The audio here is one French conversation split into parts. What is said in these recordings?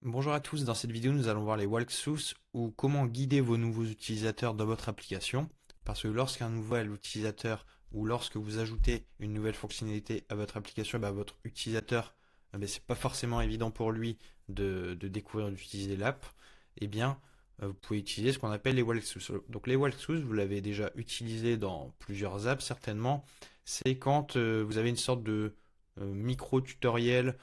Bonjour à tous, dans cette vidéo nous allons voir les walkthroughs ou comment guider vos nouveaux utilisateurs dans votre application. Parce que lorsqu'un nouvel utilisateur ou lorsque vous ajoutez une nouvelle fonctionnalité à votre application, votre utilisateur, c'est pas forcément évident pour lui de découvrir d'utiliser l'app. Eh bien, vous pouvez utiliser ce qu'on appelle les walkthroughs. Donc les walkthroughs, vous l'avez déjà utilisé dans plusieurs apps certainement. C'est quand vous avez une sorte de micro-tutoriel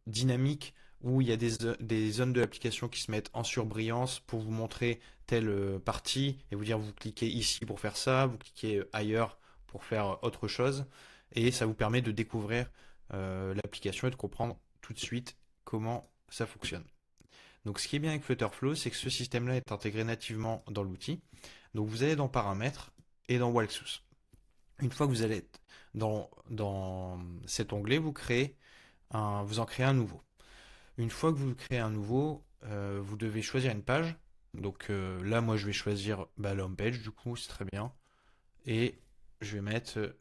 dynamique où il y a des zones de l'application qui se mettent en surbrillance pour vous montrer telle partie et vous dire vous cliquez ici pour faire ça, vous cliquez ailleurs pour faire autre chose et ça vous permet de découvrir l'application et de comprendre tout de suite comment ça fonctionne. Donc ce qui est bien avec Flutterflow, c'est que ce système-là est intégré nativement dans l'outil. Donc vous allez dans Paramètres et dans Walkthroughs. Une fois que vous allez être dans cet onglet, vous en créez un nouveau. Une fois que vous créez un nouveau, vous devez choisir une page. Donc là, moi, je vais choisir la home page, du coup, c'est très bien. Et je vais mettre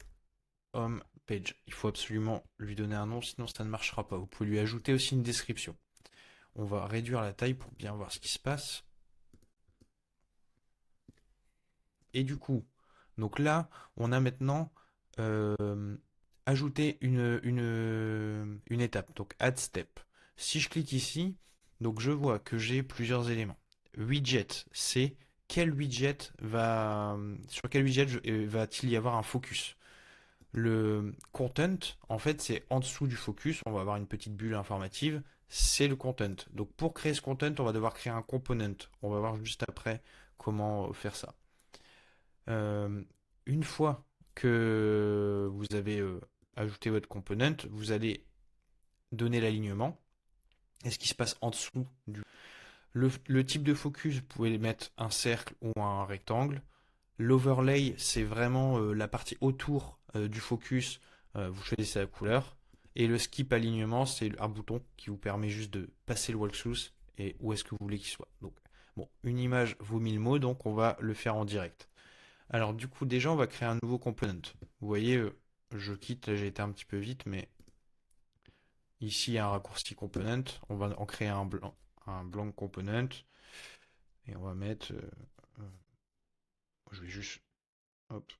home page. Il faut absolument lui donner un nom, sinon ça ne marchera pas. Vous pouvez lui ajouter aussi une description. On va réduire la taille pour bien voir ce qui se passe. Et du coup, donc là, on a maintenant euh, ajouté une étape, donc add step. Si je clique ici, donc je vois que j'ai plusieurs éléments. Widget, c'est sur quel widget va-t-il y avoir un focus? Le content, en fait, c'est en dessous du focus. On va avoir une petite bulle informative. C'est le content. Donc pour créer ce content, on va devoir créer un component. On va voir juste après comment faire ça. Euh, une fois que vous avez ajouté votre component, vous allez donner l'alignement. Et ce qui se passe en dessous le type de focus, vous pouvez mettre un cercle ou un rectangle. L'overlay, c'est vraiment la partie autour du focus. Vous choisissez la couleur. Et le skip alignement, c'est un bouton qui vous permet juste de passer le walkthrough et où est-ce que vous voulez qu'il soit. Donc, bon, une image vaut 1000 mots, donc on va le faire en direct. Alors du coup, déjà, on va créer un nouveau component. Vous voyez, je quitte, là j'ai été un petit peu vite, mais ici il y a un raccourci component. On va en créer un blank component et on va mettre, euh, je vais juste, hop,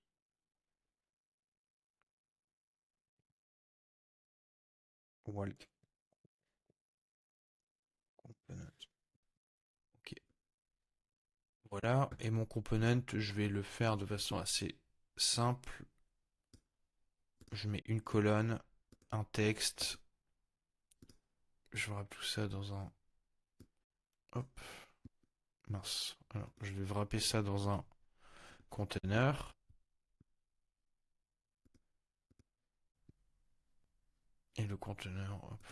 walk component. Ok, voilà. Et mon component, je vais le faire de façon assez simple. Je mets une colonne, un texte. Je wrap tout ça dans un, hop, mince. Alors, je vais wrapper ça dans un container. Et le conteneur, hop,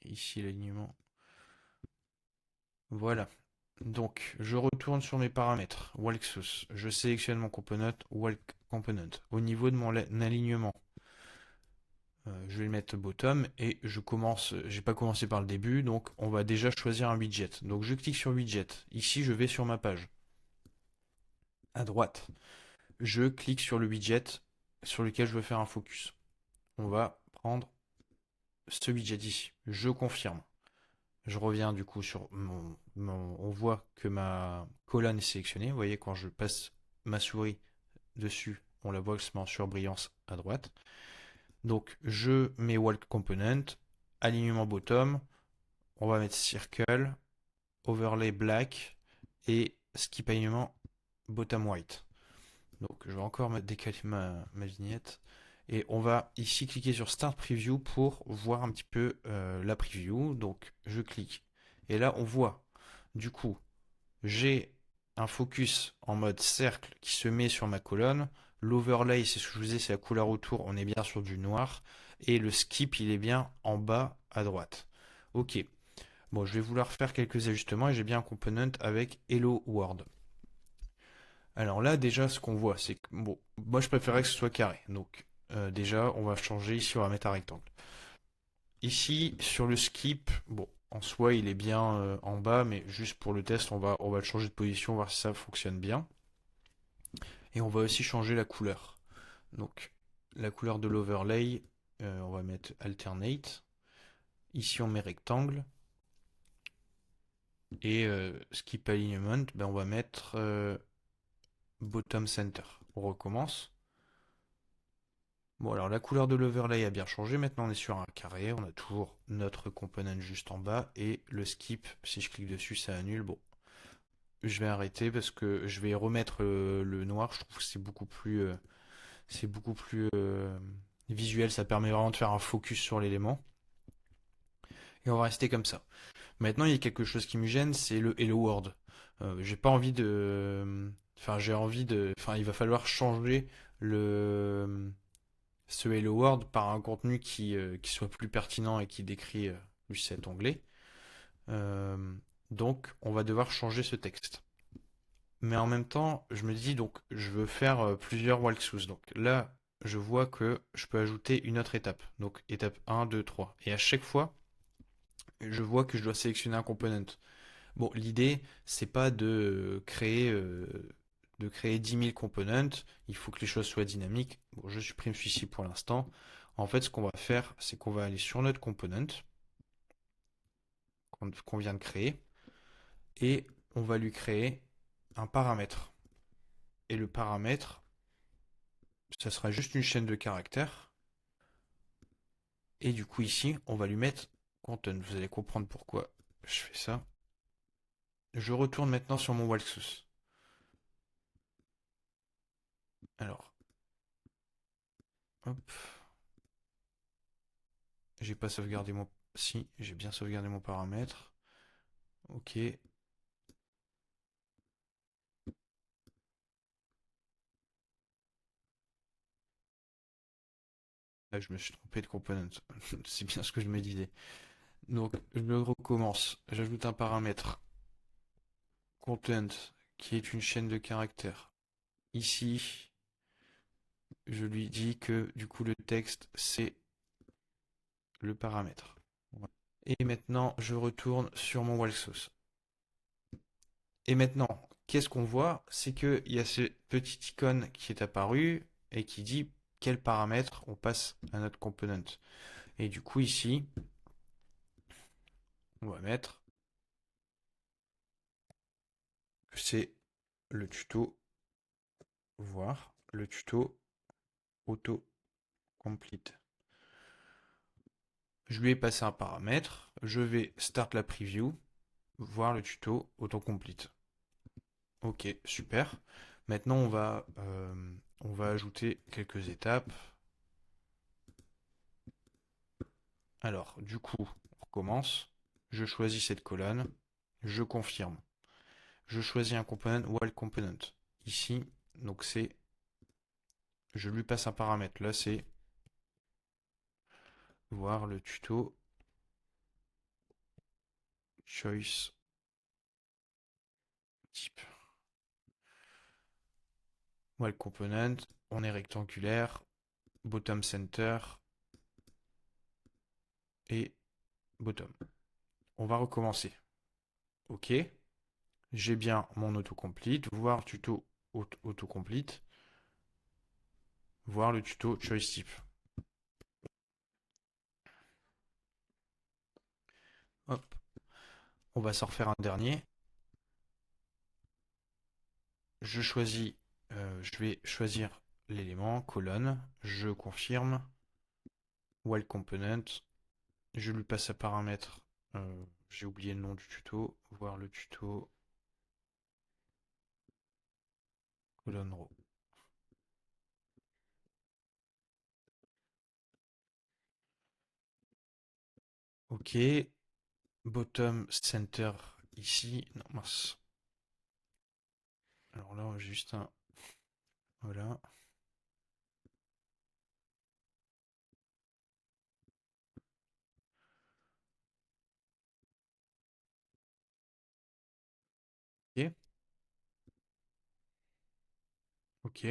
ici l'alignement. Voilà. Donc, je retourne sur mes paramètres. Walk source. Je sélectionne mon component, walk component. Au niveau de mon alignement, je vais le mettre bottom et je commence. J'ai pas commencé par le début, donc on va déjà choisir un widget. Donc, je clique sur widget. Ici, je vais sur ma page. À droite, je clique sur le widget sur lequel je veux faire un focus. On va prendre ce widget ici. Je confirme. Je reviens du coup sur on voit que ma colonne est sélectionnée. Vous voyez, quand je passe ma souris dessus, on la voit se met en surbrillance à droite. Donc, je mets Walk Component, alignement bottom, on va mettre Circle, Overlay Black et Skip alignement bottom white. Donc, je vais encore décaler ma vignette. Et on va ici cliquer sur Start Preview pour voir un petit peu la preview. Donc, je clique. Et là, on voit, du coup, j'ai un focus en mode cercle qui se met sur ma colonne. L'overlay, c'est ce que je vous disais, c'est la couleur autour. On est bien sur du noir. Et le skip, il est bien en bas à droite. Ok. Bon, je vais vouloir faire quelques ajustements et j'ai bien un component avec Hello World. Alors là, déjà, ce qu'on voit, c'est que, bon, moi je préférerais que ce soit carré. Donc, déjà, on va changer. Ici, on va mettre un rectangle. Ici, sur le skip, bon, en soi, il est bien en bas, mais juste pour le test, on va le changer de position, voir si ça fonctionne bien. Et on va aussi changer la couleur. Donc, la couleur de l'overlay, on va mettre alternate. Ici, on met rectangle. Et skip alignment, ben, on va mettre bottom center. On recommence. Bon, alors la couleur de l'overlay a bien changé. Maintenant, on est sur un carré. On a toujours notre component juste en bas. Et le skip, si je clique dessus, ça annule. Bon, je vais arrêter parce que je vais remettre le noir. Je trouve que c'est beaucoup plus visuel. Ça permet vraiment de faire un focus sur l'élément. Et on va rester comme ça. Maintenant, il y a quelque chose qui me gêne, c'est le Hello World. J'ai pas envie de. Enfin, j'ai envie de. Enfin, il va falloir changer le ce Hello World par un contenu qui soit plus pertinent et qui décrit cet onglet. Euh, donc, on va devoir changer ce texte. Mais en même temps, je me dis donc, je veux faire plusieurs walkthroughs. Donc là, je vois que je peux ajouter une autre étape. Donc, étape 1, 2, 3. Et à chaque fois, je vois que je dois sélectionner un component. Bon, l'idée, c'est pas de créer 10 000 components. Il faut que les choses soient dynamiques. Bon, je supprime celui-ci pour l'instant. En fait, ce qu'on va faire, c'est qu'on va aller sur notre component qu'on vient de créer et on va lui créer un paramètre. Et le paramètre, ça sera juste une chaîne de caractères. Et du coup, ici, on va lui mettre content. Vous allez comprendre pourquoi je fais ça. Je retourne maintenant sur mon walkthrough. Alors, hop. J'ai pas sauvegardé mon... Si, j'ai bien sauvegardé mon paramètre. Ok. Là, je me suis trompé de component. C'est bien ce que je me disais. Donc, je recommence. J'ajoute un paramètre content qui est une chaîne de caractères. Ici, je lui dis que du coup le texte c'est le paramètre. Voilà. Et maintenant, je retourne sur mon walkthrough. Et maintenant, qu'est-ce qu'on voit? C'est qu'il y a ce petit icône qui est apparu et qui dit quel paramètre on passe à notre component. Et du coup, ici, on va mettre que c'est le tuto, voir le tuto auto-complete. Je lui ai passé un paramètre, je vais start la preview, voir le tuto auto-complete. Ok, super. Maintenant, on va ajouter quelques étapes. Alors, du coup, on recommence. Je choisis cette colonne, je confirme. Je choisis un component, while component. Ici, donc c'est, je lui passe un paramètre. Là, c'est voir le tuto choice type. While component, on est rectangulaire, bottom center et bottom. On va recommencer. Ok. J'ai bien mon autocomplete, voir tuto autocomplete, voir le tuto choice type. Hop. On va s'en refaire un dernier. Je vais choisir l'élément, colonne, je confirme, while component, je lui passe un paramètre, j'ai oublié le nom du tuto, voir le tuto, colonne row. Ok, bottom center ici, non mince. Alors là, on a juste un, voilà. Ok, ok,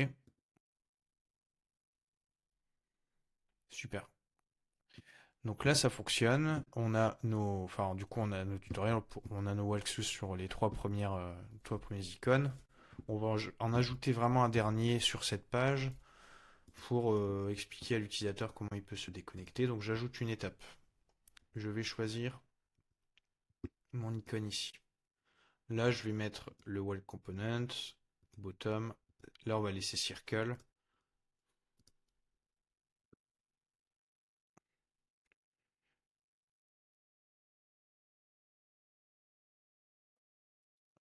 super. Donc là, ça fonctionne. On a nos, enfin, du coup, on a nos tutoriels, on a nos walkthroughs sur les trois premières icônes. On va en ajouter vraiment un dernier sur cette page. pour expliquer à l'utilisateur comment il peut se déconnecter. Donc j'ajoute une étape. Je vais choisir mon icône ici. Là, je vais mettre le wall component, bottom. Là, on va laisser circle.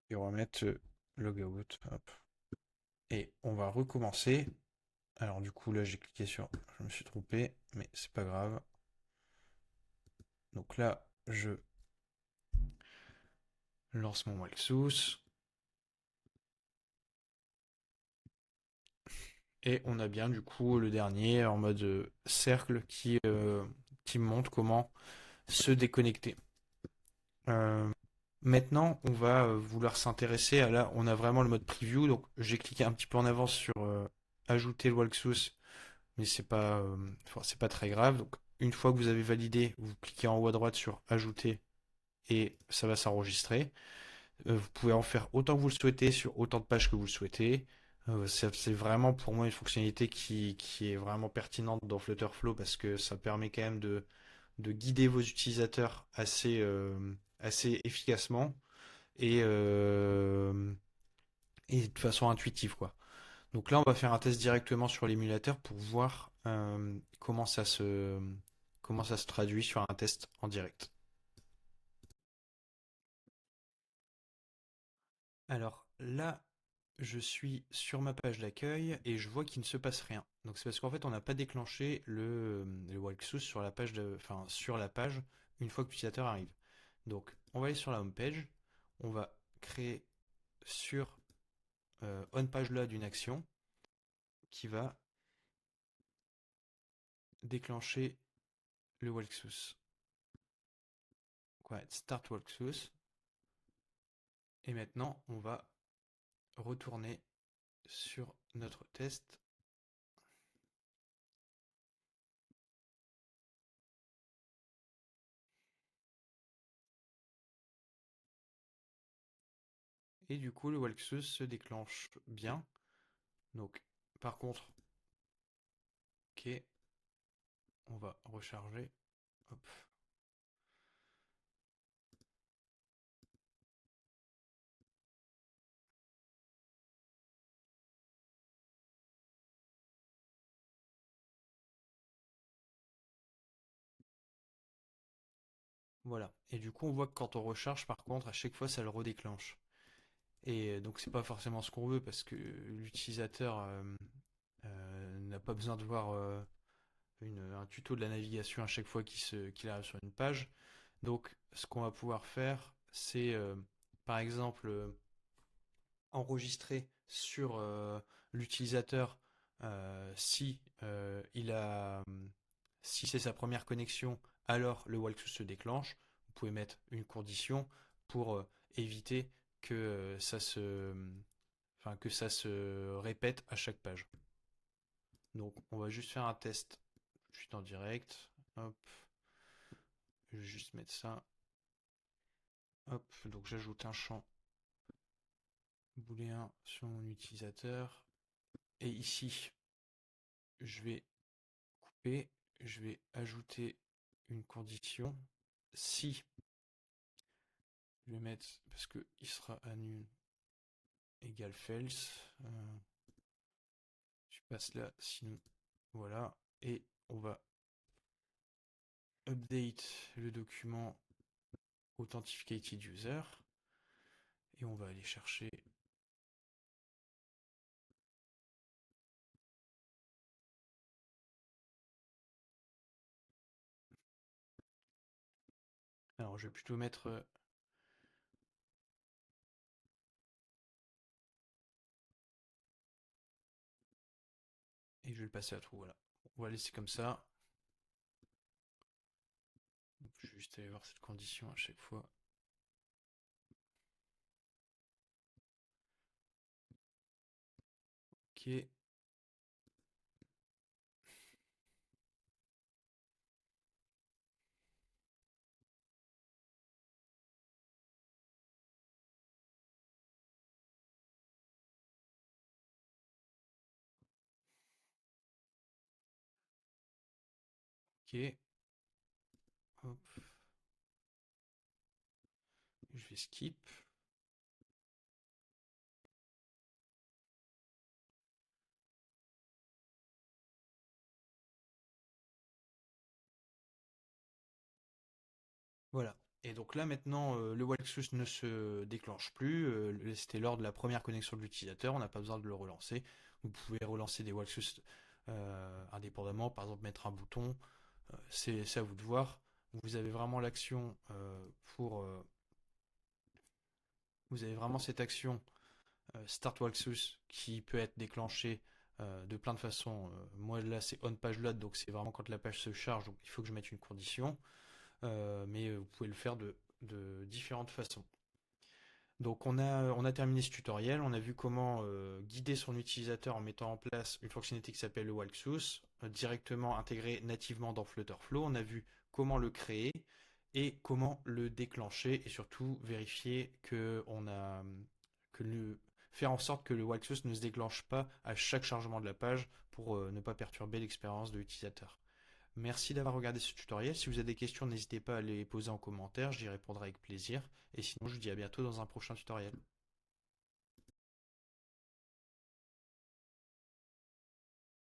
Et on va mettre logout. Hop. Et on va recommencer. Alors du coup, là, j'ai cliqué sur... Je me suis trompé, mais c'est pas grave. Donc là, je lance mon Walksource. Et on a bien du coup le dernier en mode cercle qui montre comment se déconnecter. Euh, Maintenant, on va vouloir s'intéresser à là, on a vraiment le mode preview, donc j'ai cliqué un petit peu en avance sur ajouter le walkthrough, mais c'est pas très grave. Donc, une fois que vous avez validé, vous cliquez en haut à droite sur ajouter et ça va s'enregistrer. Vous pouvez en faire autant que vous le souhaitez sur autant de pages que vous le souhaitez. C'est vraiment pour moi une fonctionnalité qui est vraiment pertinente dans Flutterflow parce que ça permet quand même de guider vos utilisateurs assez efficacement et, euh, et de façon intuitive, quoi. Donc là, on va faire un test directement sur l'émulateur pour voir comment ça se traduit sur un test en direct. Alors là, je suis sur ma page d'accueil et je vois qu'il ne se passe rien. Donc c'est parce qu'en fait, on n'a pas déclenché le walkthrough sur la page sur la page une fois que l'utilisateur arrive. Donc on va aller sur la home page, on va créer sur onPageLoad une action qui va déclencher le walkthrough. Ouais, start walkthrough. Et maintenant, on va retourner sur notre test. Et du coup, le walkthrough se déclenche bien. Donc, par contre, ok, on va recharger. Hop. Voilà. Et du coup, on voit que quand on recharge, par contre, à chaque fois, ça le redéclenche. Et donc, c'est pas forcément ce qu'on veut parce que l'utilisateur n'a pas besoin de voir un tuto de la navigation à chaque fois qu'il arrive sur une page. Donc, ce qu'on va pouvoir faire, c'est par exemple enregistrer sur l'utilisateur si si c'est sa première connexion, alors le walkthrough se déclenche. Vous pouvez mettre une condition pour éviter que que ça se répète à chaque page. Donc, on va juste faire un test. Je suis en direct. Hop, je vais juste mettre ça. Hop, donc j'ajoute un champ booléen sur mon utilisateur. Et ici, je vais couper, je vais ajouter une condition. Si, je vais mettre, parce que il sera à nul égale false. Je passe là, sinon, voilà. Et on va update le document Authenticated User. Et on va aller chercher. Alors, je vais plutôt mettre et je vais le passer à true. Voilà. On va laisser comme ça. Donc, je vais juste aller voir cette condition à chaque fois. Ok. Ok. Hop. Je vais skip. Voilà. Et donc là maintenant, le Walkthrough ne se déclenche plus. C'était lors de la première connexion de l'utilisateur. On n'a pas besoin de le relancer. Vous pouvez relancer des Walkthroughs indépendamment. Par exemple, mettre un bouton. C'est à vous de voir. Vous avez vraiment l'action pour. Vous avez vraiment cette action Start Walkthrough qui peut être déclenchée de plein de façons. Moi là c'est on page load, donc c'est vraiment quand la page se charge, donc il faut que je mette une condition. Mais vous pouvez le faire de différentes façons. Donc on a terminé ce tutoriel, on a vu comment guider son utilisateur en mettant en place une fonctionnalité qui s'appelle le Walkthrough, directement intégrée nativement dans Flutterflow. On a vu comment le créer et comment le déclencher et surtout vérifier faire en sorte que le Walkthrough ne se déclenche pas à chaque chargement de la page pour ne pas perturber l'expérience de l'utilisateur. Merci d'avoir regardé ce tutoriel. Si vous avez des questions, n'hésitez pas à les poser en commentaire, j'y répondrai avec plaisir. Et sinon, je vous dis à bientôt dans un prochain tutoriel.